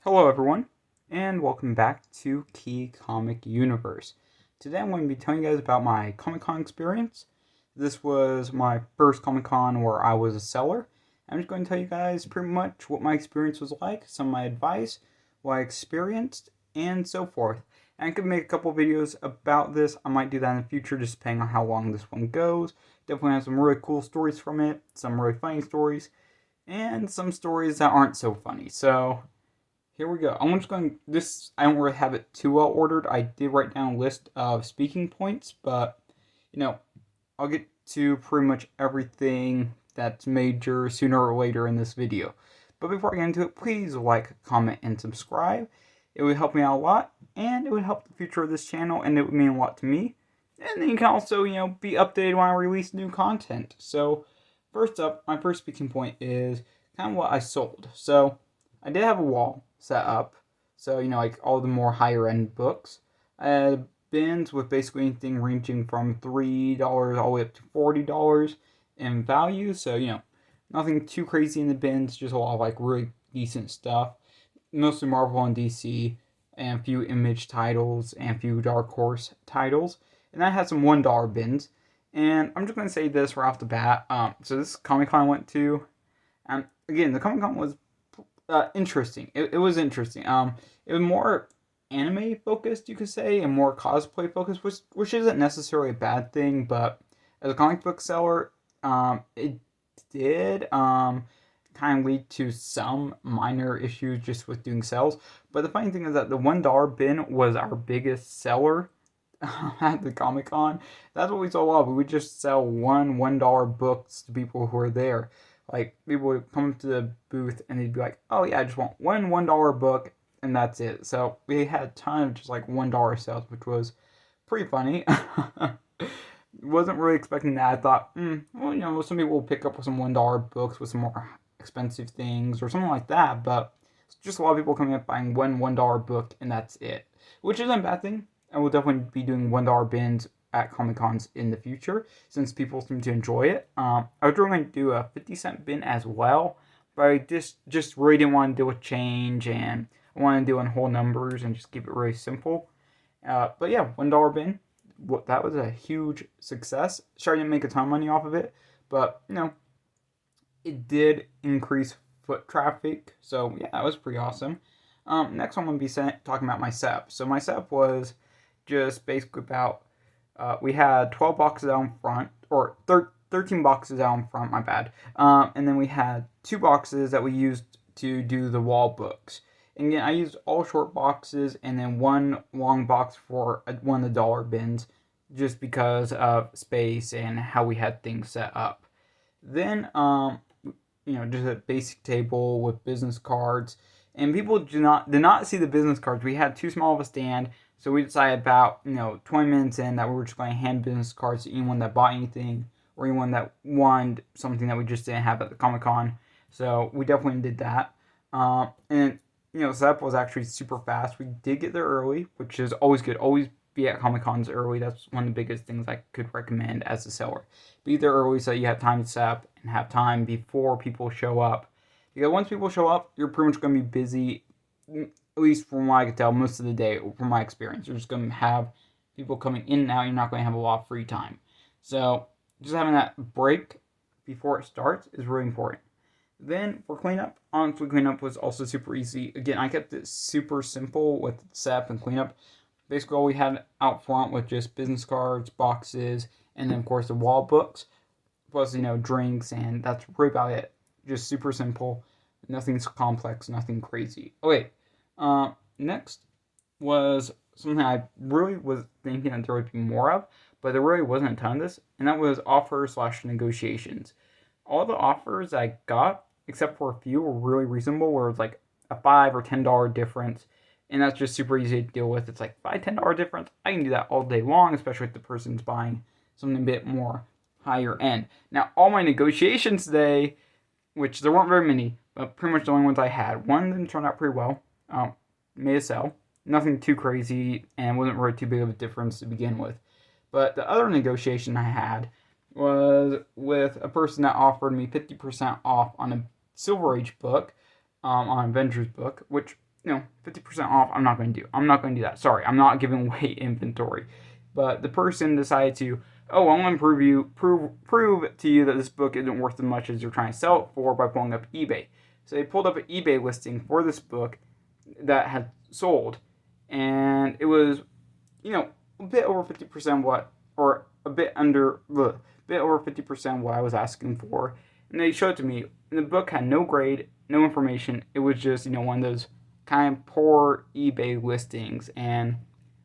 Hello, everyone, and welcome back to Key Comic Universe. Today, I'm going to be telling you guys about my Comic Con experience. This was my first Comic Con where I was a seller. I'm just going to tell you guys pretty much what my experience was like, some of my advice, what I experienced, and so forth. And I could make a couple videos about this. I might do that in the future, just depending on how long this one goes. Definitely have some really cool stories from it, some really funny stories, and some stories that aren't so funny. So here we go. I'm just going. This I don't really have it too well ordered. I did write down a list of speaking points, but you know, I'll get to pretty much everything that's major sooner or later in this video. But before I get into it, please like, comment, and subscribe. It would help me out a lot, and it would help the future of this channel, and it would mean a lot to me. And then you can also, be updated when I release new content. So, first up, my first speaking point is kind of what I sold. So, I did have a wall set up. So, like all the more higher end books. I had bins with basically anything ranging from $3 all the way up to $40 in value. So, nothing too crazy in the bins, just a lot of like really decent stuff. Mostly Marvel and DC, and a few Image titles, and a few Dark Horse titles. And I had some $1 bins. And I'm just going to say this right off the bat. So this Comic Con I went to, again, the Comic Con was interesting. It was interesting. It was more anime focused, you could say, and more cosplay focused, which isn't necessarily a bad thing. But as a comic book seller, it did kind of lead to some minor issues just with doing sales. But the funny thing is that the $1 bin was our biggest seller at the Comic Con. That's what we sold a lot. We would just sell $1 books to people who are there. Like, people would come to the booth and they'd be like, oh yeah, I just want $1 book, and that's it. So we had a ton of just like $1 sales, which was pretty funny. Wasn't really expecting that. I thought, well, some people will pick up some $1 books with some more expensive things or something like that, but it's just a lot of people coming up buying $1 book, and that's it. Which isn't a bad thing. I will definitely be doing $1 bins at Comic Cons in the future, since people seem to enjoy it. I was going to do a 50-cent bin as well, but I just really didn't want to deal with change, and I wanted to do in whole numbers and just keep it really simple. But yeah, $1 bin, that was a huge success. Sure, I didn't make a ton of money off of it, but it did increase foot traffic, so yeah, that was pretty awesome. Next one I'm going to be talking about my setup. So my setup was just basically about, we had 12 boxes out in front, or 13 boxes out in front, my bad. And then we had 2 boxes that we used to do the wall books. And again, I used all short boxes and then one long box for one of the dollar bins, just because of space and how we had things set up. Then, just a basic table with business cards. And people did not see the business cards. We had too small of a stand, so we decided about 20 minutes in that we were just going to hand business cards to anyone that bought anything or anyone that wanted something that we just didn't have at the Comic Con. So we definitely did that. And setup was actually super fast. We did get there early, which is always good. Always be at Comic Cons early. That's one of the biggest things I could recommend as a seller. Be there early so you have time to set up and have time before people show up. Because once people show up, you're pretty much going to be busy, at least from what I could tell, most of the day, from my experience. You're just going to have people coming in and out. You're not going to have a lot of free time. So just having that break before it starts is really important. Then for cleanup, honestly, cleanup was also super easy. Again, I kept it super simple with setup and cleanup. Basically, all we had out front was just business cards, boxes, and then, of course, the wall books, plus, drinks, and that's really about it. Just super simple. Nothing's complex, nothing crazy. Okay, next was something I really was thinking that there would be more of, but there really wasn't a ton of this, and that was offers/negotiations. All the offers I got, except for a few, were really reasonable, where it was like a $5 or $10 difference, and that's just super easy to deal with. It's like $5, $10 difference. I can do that all day long, especially if the person's buying something a bit more higher end. Now, all my negotiations today, which there weren't very many, but pretty much the only ones I had, one of them turned out pretty well. Made a sale. Nothing too crazy, and wasn't really too big of a difference to begin with. But the other negotiation I had was with a person that offered me 50% off on a Silver Age book, on Avengers book, which 50% off, I'm not going to do that. Sorry, I'm not giving away inventory. But the person decided to, I want to prove to you that this book isn't worth as much as you're trying to sell it for by pulling up eBay. So they pulled up an eBay listing for this book that had sold, and it was, a bit over 50% what, or a bit under, bit over 50% what I was asking for. And they showed it to me, and the book had no grade, no information. It was just, one of those kind of poor eBay listings. And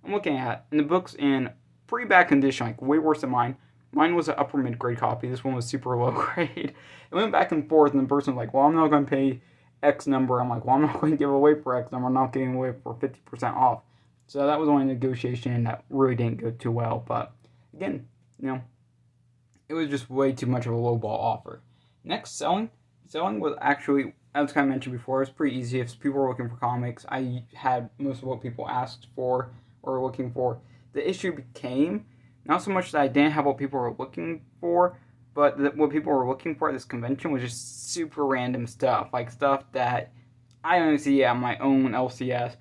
I'm looking at it, and the book's in pretty bad condition, like way worse than mine. Mine was an upper mid-grade copy. This one was super low grade. It went back and forth, and the person was like, well, I'm not going to pay X number. I'm like, well, I'm not going to give away for X number. I'm not giving away for 50% off. So that was only a negotiation that really didn't go too well. But again, it was just way too much of a lowball offer. Next, selling. Selling was actually, as kind of mentioned before, it was pretty easy. If people were looking for comics, I had most of what people asked for or were looking for. The issue became not so much that I didn't have what people were looking for, but what people were looking for at this convention was just super random stuff, like stuff that I only see at my own LCS.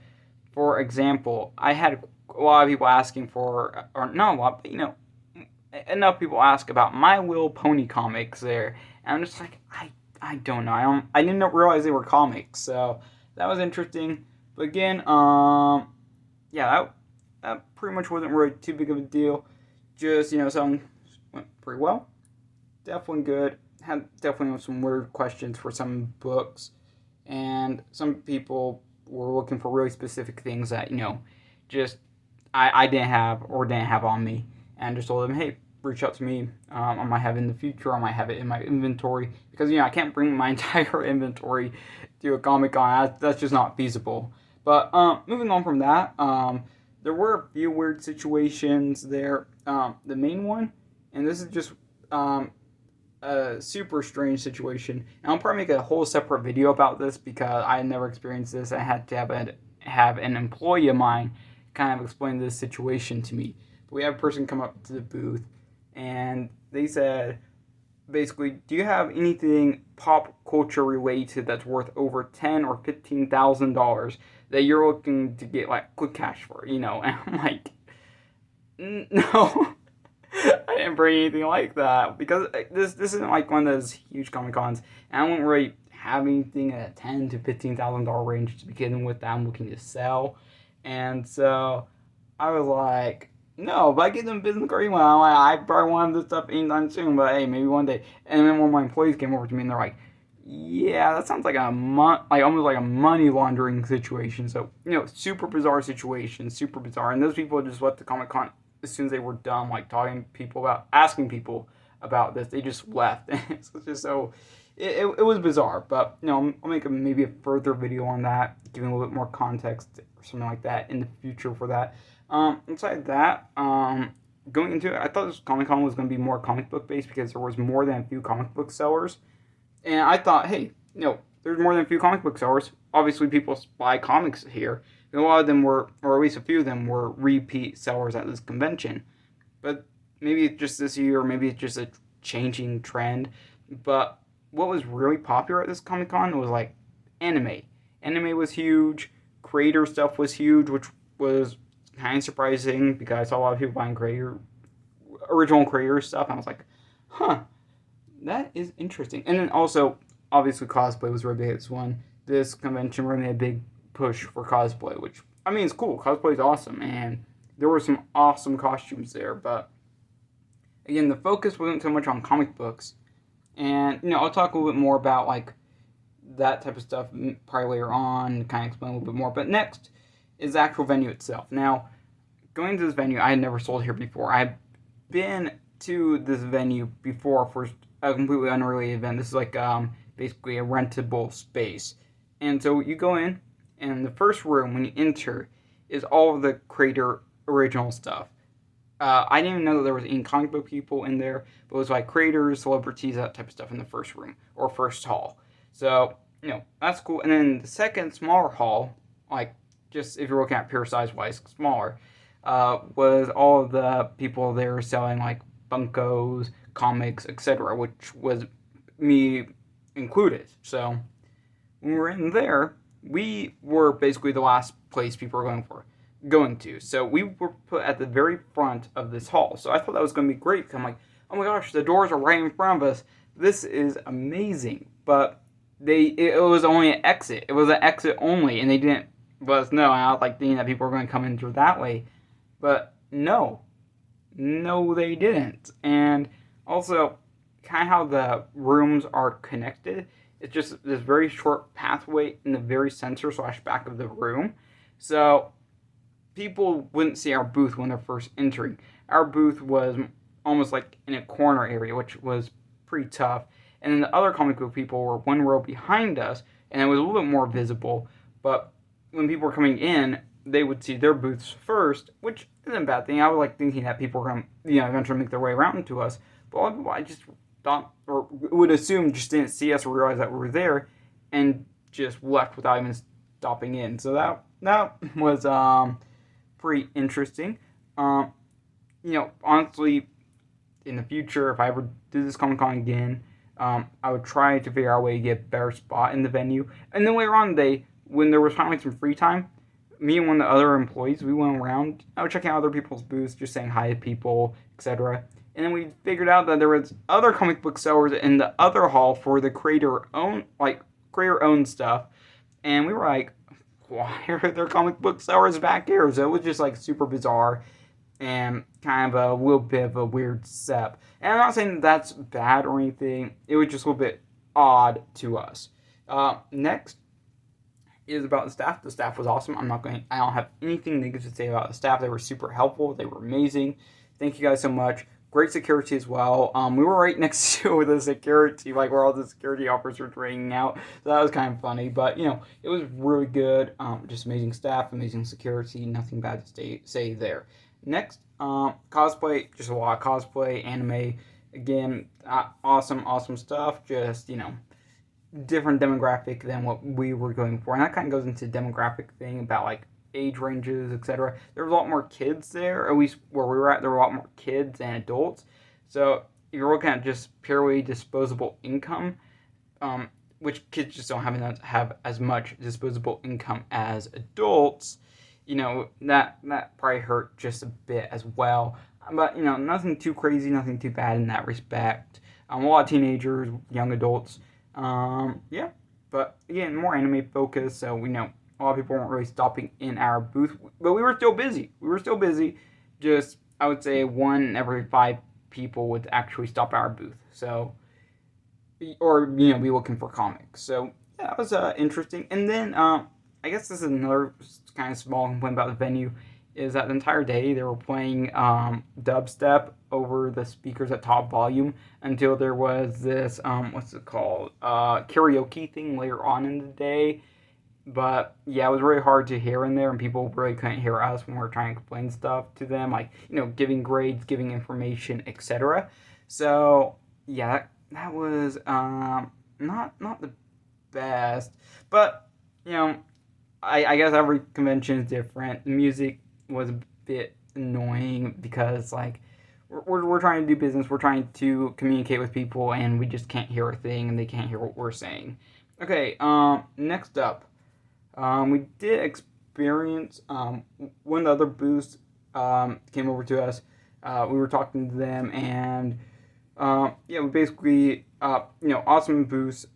For example, I had a lot of people asking for, or not a lot, but enough people ask about My Little Pony comics there, and I'm just like, I don't know, I didn't realize they were comics, so that was interesting. But again, that pretty much wasn't really too big of a deal. Just, something went pretty well. Definitely good. Had definitely some weird questions for some books. And some people were looking for really specific things that, just I didn't have or didn't have on me. And just told them, hey, reach out to me. I might have it in the future. I might have it in my inventory. Because, I can't bring my entire inventory to a Comic-Con. That's just not feasible. But moving on from that, there were a few weird situations there. The main one, and this is just a super strange situation, and I'll probably make a whole separate video about this because I had never experienced this. I had to have an employee of mine kind of explain this situation to me. But we had a person come up to the booth, and they said, basically, do you have anything pop culture related that's worth over $10,000 or $15,000 that you're looking to get like quick cash for? And I'm like, no. I didn't bring anything like that because this isn't like one of those huge Comic Cons, and I wouldn't really have anything at a $10,000 to $15,000 range to begin with that I'm looking to sell. And so I was like, no, if I get them business grade one, I probably want this stuff anytime soon, but hey, maybe one day. And then one of my employees came over to me and they're like, yeah, that sounds like almost like a money laundering situation. So, super bizarre situation, super bizarre. And those people just left the Comic Con as soon as they were done, like asking people about this. They just left. It's just so, it was bizarre. But, I'll make maybe a further video on that, giving a little bit more context or something like that in the future for that. Inside that, going into it, I thought this Comic Con was going to be more comic book based because there was more than a few comic book sellers. And I thought, hey, there's more than a few comic book sellers. Obviously, people buy comics here. And a lot of them were, or at least a few of them were repeat sellers at this convention. But maybe it's just this year, or maybe it's just a changing trend. But what was really popular at this Comic Con was like anime. Anime was huge. Creator stuff was huge, which was kind of surprising because I saw a lot of people buying original creator stuff. And I was like, huh, that is interesting. And then also, obviously, cosplay was really big at this one. This convention really made a big push for cosplay, which, it's cool. Cosplay is awesome, and there were some awesome costumes there. But again, the focus wasn't so much on comic books. And, I'll talk a little bit more about, like, that type of stuff probably later on, kind of explain a little bit more. But next is the actual venue itself. Now, going to this venue, I had never sold here before. I've been to this venue before for a completely unrelated event. This is like basically a rentable space. And so you go in, and the first room when you enter is all of the creator original stuff. I didn't even know that there was any comic book people in there, but it was like creators, celebrities, that type of stuff in the first room or first hall. So, that's cool. And then the second smaller hall, like just if you're looking at pure size wise, smaller, was all of the people there selling like Funkos, comics, etc., which was me included. So when we were in there, we were basically the last place people were going to. So we were put at the very front of this hall. So I thought that was going to be great. I'm like, oh my gosh, the doors are right in front of us. This is amazing. But it was only an exit. It was an exit only, and they didn't let us know. And I was like thinking that people were going to come in through that way, but no, they didn't. And also, kind of how the rooms are connected. It's just this very short pathway in the very center / back of the room. So people wouldn't see our booth when they're first entering. Our booth was almost like in a corner area, which was pretty tough. And then the other comic book people were one row behind us, and it was a little bit more visible. But when people were coming in, they would see their booths first, which isn't a bad thing. I was like thinking that people were going to, eventually make their way around to us. But a lot of people, I just thought, or would assume, just didn't see us or realize that we were there, and just left without even stopping in. So that was pretty interesting. Honestly, in the future, if I ever do this Comic Con again, I would try to figure out a way to get a better spot in the venue. And then later on, when there was finally some free time, me and one of the other employees, we went around, checking out other people's booths, just saying hi to people, etc. And then we figured out that there was other comic book sellers in the other hall for the creator-owned stuff. And we were like, why are there comic book sellers back here? So it was just like super bizarre and kind of a little bit of a weird setup. And I'm not saying that that's bad or anything. It was just a little bit odd to us. Next is about the staff. The staff was awesome. I don't have anything negative to say about the staff. They were super helpful. They were amazing. Thank you guys so much. Great security as well. We were right next to the security, like where all the security officers were hanging out. So that was kind of funny, but it was really good. Just amazing staff, amazing security. Nothing bad to say there. Next, cosplay. Just a lot of cosplay, anime. Again, awesome stuff. Just different demographic than what we were going for, and that kind of goes into demographic thing about like age ranges, etc. There was a lot more kids there, at least where we were at. There were a lot more kids and adults. So if you're looking at just purely disposable income, which kids just don't have as much disposable income as adults, that probably hurt just a bit as well. But nothing too crazy, nothing too bad in that respect. A lot of teenagers, young adults. But again, more anime focus, so we know a lot of people weren't really stopping in our booth, but we were still busy. Just, I would say 1 every 5 people would actually stop at our booth. So, or, be looking for comics. So, yeah, that was interesting. And then, I guess this is another kind of small complaint about the venue, is that the entire day they were playing dubstep over the speakers at top volume until there was this, karaoke thing later on in the day. But yeah, it was really hard to hear in there, and people really couldn't hear us when we were trying to explain stuff to them, like, giving grades, giving information, etc. So yeah, that was not the best. But I guess every convention is different. The music was a bit annoying because like we're trying to do business, we're trying to communicate with people, and we just can't hear a thing, and they can't hear what we're saying. Okay, next up. We did experience, one of the other booths came over to us. We were talking to them, and we basically, awesome booths.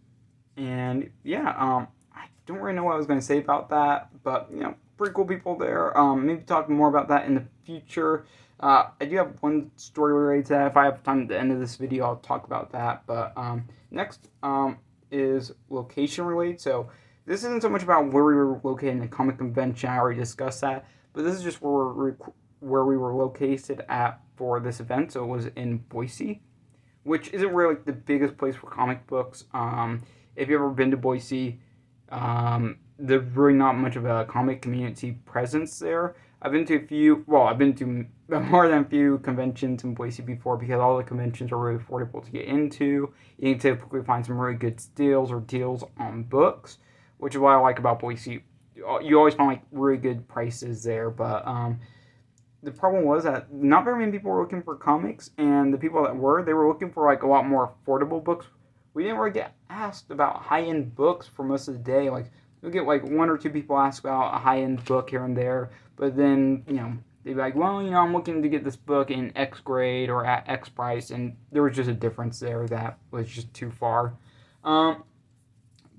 And I don't really know what I was going to say about that, but, pretty cool people there. Maybe talk more about that in the future. I do have one story related to that. If I have time at the end of this video, I'll talk about that. But next is location related. So this isn't so much about where we were located in the comic convention. I already discussed that. But this is just where we were located at for this event. So it was in Boise, which isn't really like the biggest place for comic books. If you've ever been to Boise, there's really not much of a comic community presence there. I've been to more than a few conventions in Boise before, because all the conventions are really affordable to get into. You can typically find some really good deals on books, which is what I like about Boise. You always find like really good prices there, but the problem was that not very many people were looking for comics, and the people that were, they were looking for like a lot more affordable books. We didn't really get asked about high-end books for most of the day. Like, you'll get like one or two people ask about a high-end book here and there, but then, they'd be like, well, I'm looking to get this book in X grade or at X price, and there was just a difference there that was just too far.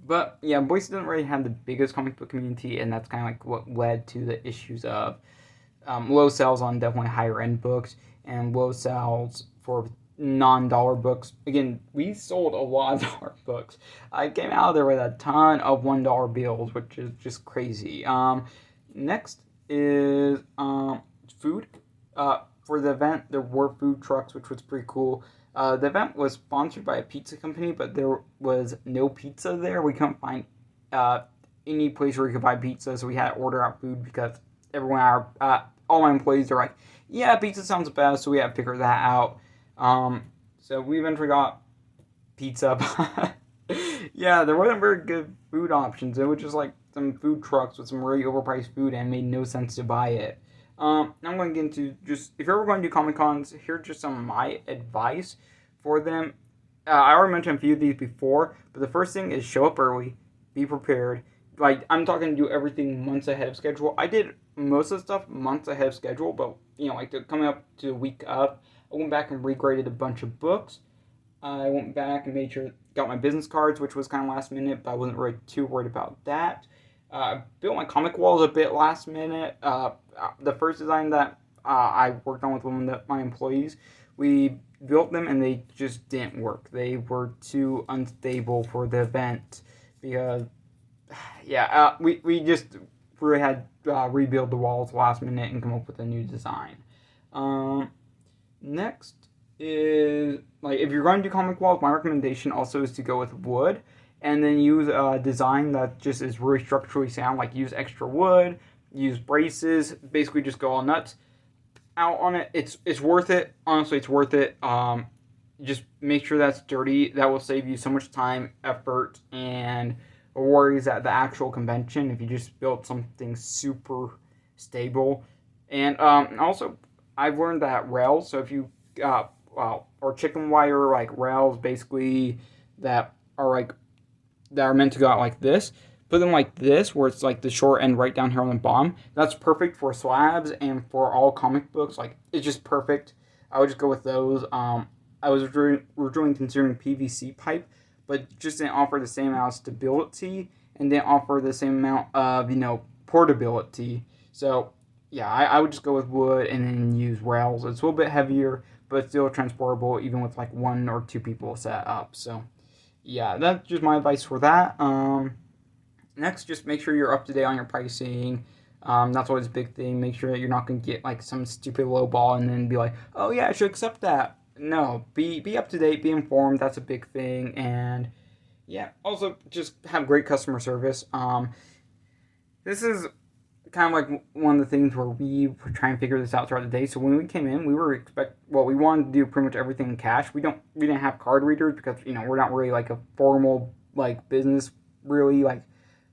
But yeah, Boise doesn't really have the biggest comic book community, and that's kind of like what led to the issues of low sales on definitely higher end books and low sales for non-dollar books. Again, we sold a lot of dollar books. I came out of there with a ton of $1 bills, which is just crazy. Next is food. For the event, there were food trucks, which was pretty cool. The event was sponsored by a pizza company, but there was no pizza there. We couldn't find any place where we could buy pizza, so we had to order out food because everyone, all my employees are like, yeah, pizza sounds best, so we had to figure that out. So we eventually got pizza. Yeah, there wasn't very good food options. It was just like some food trucks with some really overpriced food, and it made no sense to buy it. Now I'm going to get into just, if you're ever going to do Comic Cons, here's just some of my advice for them. I already mentioned a few of these before, but the first thing is show up early, be prepared. Like, I'm talking to do everything months ahead of schedule. I did most of the stuff months ahead of schedule, but, coming up to the week of, I went back and regraded a bunch of books. I went back and made sure, got my business cards, which was kind of last minute, but I wasn't really too worried about that. Built my comic walls a bit last minute. The first design that I worked on with one of my employees, we built them and they just didn't work. They were too unstable for the event because, we just really had rebuild the walls last minute and come up with a new design. Next is, like, if you're going to do comic walls, my recommendation also is to go with wood and then use a design that just is really structurally sound. Like, use extra wood, use braces, basically just go all nuts out on it. It's worth it. Honestly, it's worth it. Just make sure that's dirty. That will save you so much time, effort, and worries at the actual convention if you just build something super stable. And also, I've learned that rails, so if you or chicken wire, like rails basically that are meant to go out like this, put them like this where it's like the short end right down here on the bottom. That's perfect for slabs and for all comic books. Like, it's just perfect. I would just go with those. I was originally considering PVC pipe, but just didn't offer the same amount of stability and didn't offer the same amount of portability. So yeah, I would just go with wood and then use rails. It's a little bit heavier, but still transportable even with like one or two people set up. So yeah, that's just my advice for that. Next, just make sure you're up to date on your pricing. That's always a big thing. Make sure that you're not going to get like some stupid low ball and then be like, oh yeah, I should accept that. No, be up to date, be informed. That's a big thing. And yeah, also just have great customer service. This is kind of like one of the things where we were trying to figure this out throughout the day. So when we came in, we wanted to do pretty much everything in cash. We didn't have card readers because we're not really like a formal like business really. Like,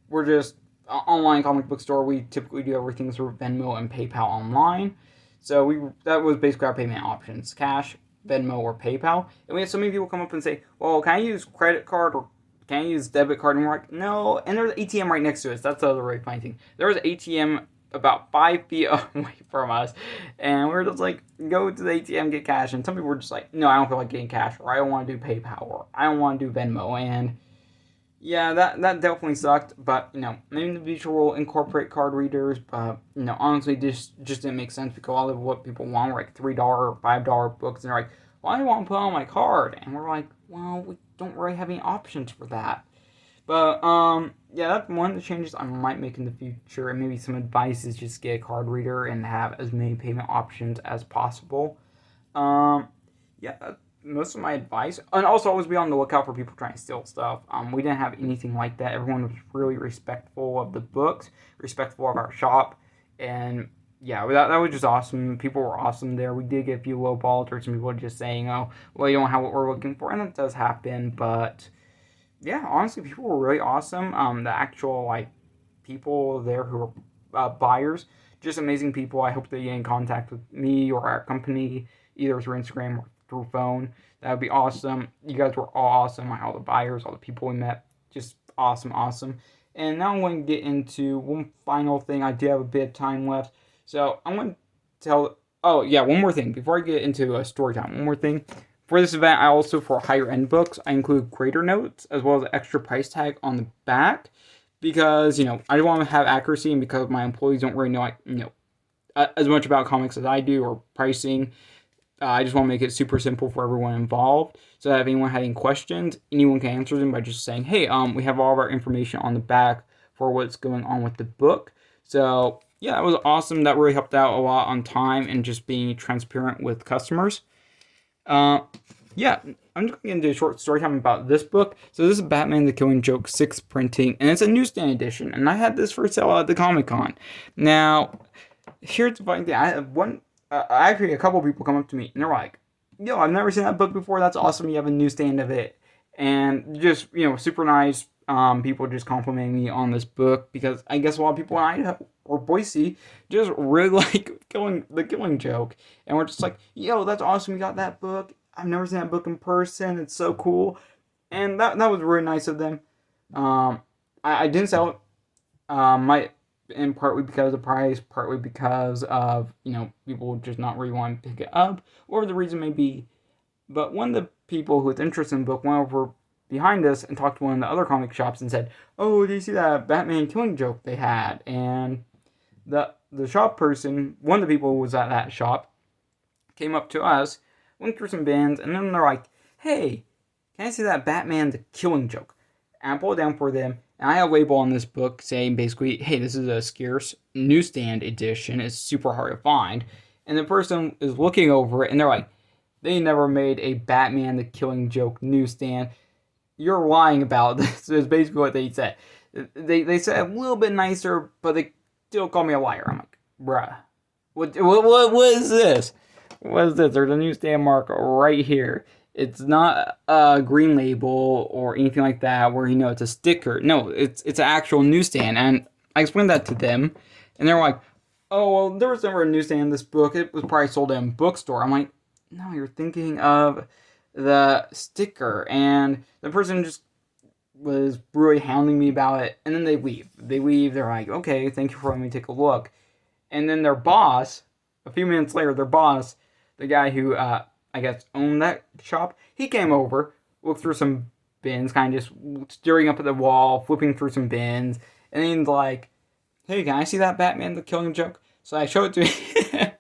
we're just an online comic book store. We typically do everything through Venmo and PayPal online. So that was basically our payment options: cash, Venmo, or PayPal. And we had so many people come up and say, well, can I use credit card or can I use debit card? And we're like, no. And there's an ATM right next to us. That's the other really funny thing. There was an ATM about 5 feet away from us. And we were just like, go to the ATM, get cash. And some people were just like, no, I don't feel like getting cash. Or I don't want to do PayPal. Or I don't want to do Venmo. And yeah, that definitely sucked. But, maybe in the future we'll incorporate card readers. But, honestly, this just didn't make sense because a lot of what people want were like $3 or $5 books. And they're like, well, I want to put on my card. And we're like, well, we don't really have any options for that. But, yeah, that's one of the changes I might make in the future. And maybe some advice is just get a card reader and have as many payment options as possible. Yeah, most of my advice. And also always be on the lookout for people trying to steal stuff. We didn't have anything like that. Everyone was really respectful of the books, respectful of our shop. And yeah, that was just awesome. People were awesome there. We did get a few low balls or some people just saying, oh, well, you don't have what we're looking for. And that does happen. But yeah, honestly, people were really awesome. The actual, like, people there who were buyers, just amazing people. I hope they get in contact with me or our company, either through Instagram or through phone. That would be awesome. You guys were all awesome. All the buyers, all the people we met, just awesome. And now I'm going to get into one final thing. I do have a bit of time left. So I'm going to tell. Oh, yeah, one more thing. Before I get into a story time, one more thing. For this event, I also, for higher end books, I include creator notes as well as an extra price tag on the back because, I want to have accuracy, and because my employees don't really know, as much about comics as I do or pricing. I just want to make it super simple for everyone involved, so that if anyone had any questions, anyone can answer them by just saying, "Hey, we have all of our information on the back for what's going on with the book." So yeah, that was awesome. That really helped out a lot on time and just being transparent with customers. Uh, yeah, I'm just going to do a short story time about this book. So this is Batman the Killing Joke 6th printing, and it's a newsstand edition. And I had this for sale at the Comic Con. Now, here's the funny thing. I have actually a couple people come up to me and they're like, "Yo, I've never seen that book before. That's awesome. You have a newsstand of it," and just super nice. People just complimenting me on this book because I guess a lot of people in Idaho or Boise just really like Killing Joke, and we're just like, "Yo, that's awesome. You got that book. I've never seen that book in person. It's so cool," and that was really nice of them. I didn't sell it. My and partly because of the price, partly because of people just not really wanting to pick it up, or the reason may be. But one of the people who was interested in the book went over behind us and talked to one of the other comic shops and said, "Oh, do you see that Batman Killing Joke they had?" And the shop person, one of the people who was at that shop, came up to us, went through some bins, and then they're like, "Hey, can I see that Batman the Killing Joke?" And I pulled it down for them, and I have a label on this book saying basically, "Hey, this is a scarce newsstand edition. It's super hard to find." And the person is looking over it, and they're like, "They never made a Batman the Killing Joke newsstand. You're lying about this." Is basically what they said. They said a little bit nicer, but they still call me a liar. I'm like, bruh, what is this? What is this? There's a newsstand mark right here. It's not a green label or anything like that where it's a sticker. No, it's an actual newsstand. And I explained that to them, and they're like, "Oh, well, there was never a newsstand in this book. It was probably sold in a bookstore." I'm like, "No, you're thinking of the sticker." And the person just was really hounding me about it, and then they leave. They're like, "Okay, thank you for letting me take a look." And then their boss, a few minutes later, the guy who I guess owned that shop, he came over, looked through some bins, kind of just staring up at the wall, flipping through some bins, and he's like, "Hey, can I see that Batman the Killing Joke?" So I showed it to him,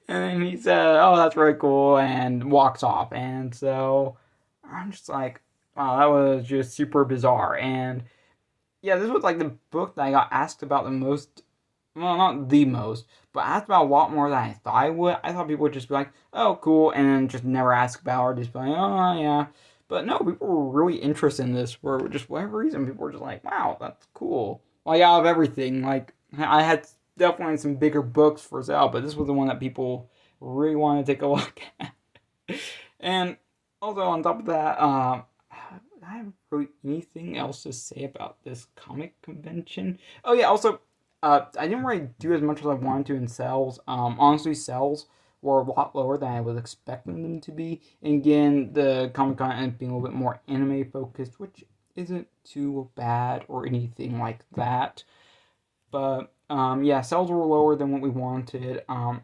and then he said, "Oh, that's really cool," and walks off. And so I'm just like, wow, that was just super bizarre. And yeah, this was like the book that I got asked about the most. Well, not the most, but asked about a lot more than I thought I would. I thought people would just be like, "Oh, cool," and then just never ask about it, or just be like, "Oh, yeah." But no, people were really interested in this for just whatever reason. People were just like, "Wow, that's cool." Like, out of everything, like, I had definitely some bigger books for sale, but this was the one that people really wanted to take a look at. And also, on top of that, I have really anything else to say about this comic convention. Oh yeah, also, I didn't really do as much as I wanted to in sales. Honestly, sales were a lot lower than I was expecting them to be. And again, the Comic Con ended up being a little bit more anime focused, which isn't too bad or anything like that. But yeah, sales were lower than what we wanted. I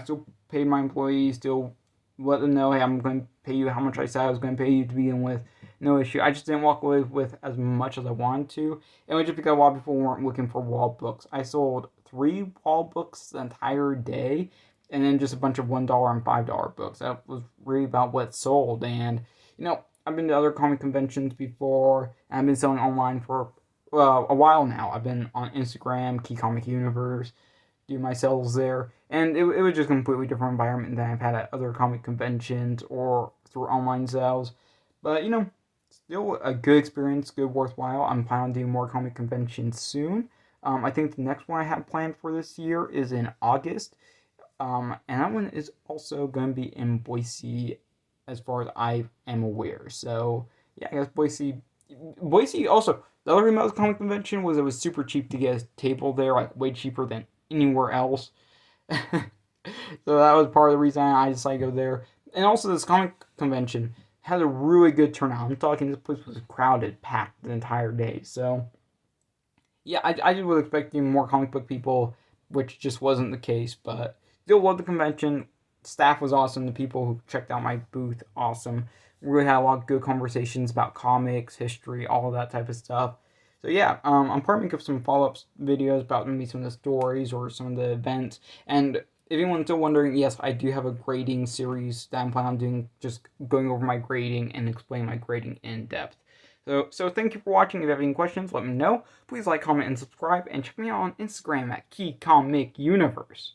still paid my employees, still let them know, "Hey, I'm going to pay you how much I said I was going to pay you to begin with. No issue." I just didn't walk away with as much as I wanted to. And it was just because a lot of people weren't looking for wall books. I sold 3 wall books the entire day, and then just a bunch of $1 and $5 books. That was really about what sold. And, I've been to other comic conventions before, and I've been selling online for a while now. I've been on Instagram, Key Comic Universe, do my sales there, and it was just a completely different environment than I've had at other comic conventions or through online sales. But still a good experience, good worthwhile. I'm planning on doing more comic conventions soon. I think the next one I have planned for this year is in August, and that one is also going to be in Boise, as far as I am aware. So yeah, I guess Boise. Boise also, the other remote comic convention was it was super cheap to get a table there, like way cheaper than anywhere else. So that was part of the reason I decided to go there. And also, this comic convention had a really good turnout. I'm talking, this place was crowded, packed the entire day. So yeah, I just was expecting more comic book people, which just wasn't the case. But still love the convention. Staff was awesome. The people who checked out my booth, awesome. We really had a lot of good conversations about comics, history, all of that type of stuff. So yeah, I'm probably make up some follow-up videos about maybe some of the stories or some of the events. And if anyone's still wondering, yes, I do have a grading series that I'm planning on doing, just going over my grading and explaining my grading in depth. So thank you for watching. If you have any questions, let me know. Please like, comment, and subscribe. And check me out on Instagram at Key Comic Universe.